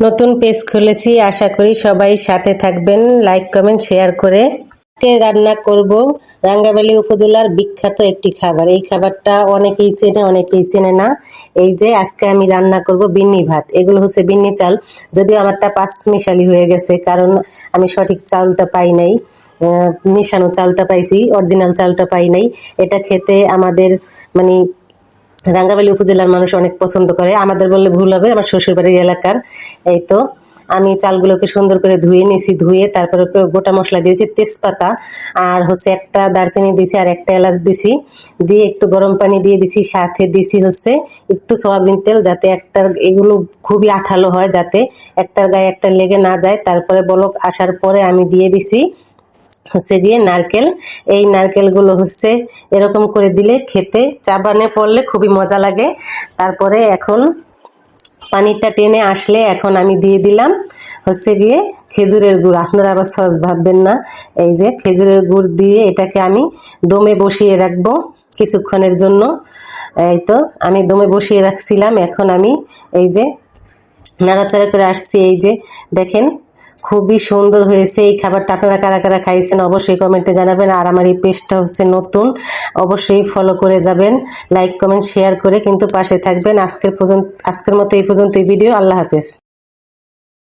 নতুন পেজ খুলেছি, আশা করি সবাই সাথে থাকবেন, লাইক কমেন্ট শেয়ার করে। আজকে রান্না করব রাঙ্গামালী উপজেলার বিখ্যাত একটি খাবার। এই খাবারটা অনেকেই চেনে, অনেকেই চেনে না। এই যে আজকে আমি রান্না করব বিন্নি ভাত। এগুলো হচ্ছে বিন্নি চাল, যদিও আমারটা পাঁচ মিশালি হয়ে গেছে, কারণ আমি সঠিক চালটা পাই নাই। মিশানো চালটা পাইছি, অরিজিনাল চালটা পাই নাই। এটা খেতে আমাদের মানে রাঙ্গামালী উপজেলার মানুষ অনেক পছন্দ করে, আমাদের বললে ভুল হবে, আমার শ্বশুরবাড়ির এলাকার। এই তো আমি চালগুলোকে সুন্দর করে ধুয়ে নিয়েছি, ধুয়ে তারপরে গোটা মশলা দিয়েছি, তেজপাতা আর হচ্ছে একটা দারচিনি দিয়েছি আর একটা এলাচ দিয়েছি, দিয়ে একটু গরম পানি দিয়ে দিছি, সাথে দিছি হচ্ছে একটু সয়াবিন তেল, যাতে একটার এগুলো খুবই আঠালো হয়, যাতে একটার গায়ে একটা লেগে না যায়। তারপরে বলক আসার পরে আমি দিয়ে দিছি হচ্ছে দিয়ে নারকেল। এই নারকেলগুলো হচ্ছে এরকম করে দিলে খেতে চাবানে পড়লে খুবই মজা লাগে। তারপরে এখন পানিটা টেনে আসলে এখন আমি দিয়ে দিলাম হচ্ছে গিয়ে খেজুরের গুড়। আপনারা আবার সস ভাববেন না। এই যে খেজুরের গুড় দিয়ে এটাকে আমি দমে বসিয়ে রাখবো কিছুক্ষণের জন্য। এই তো আমি দমে বসিয়ে রাখছিলাম, এখন আমি এই যে নাড়াচাড়া করে আসছি। এই যে দেখেন খুবই সুন্দর হয়েছে এই খাবারটা। আপনারা কারা কারা খাইছেন অবশ্যই কমেন্টে জানাবেন। আর আমার এই পেজটা হচ্ছে নতুন, অবশ্যই ফলো করে যাবেন, লাইক কমেন্ট শেয়ার করে কিন্তু পাশে থাকবেন। আজকের মতো এই পর্যন্ত এই ভিডিও। আল্লাহ হাফেজ।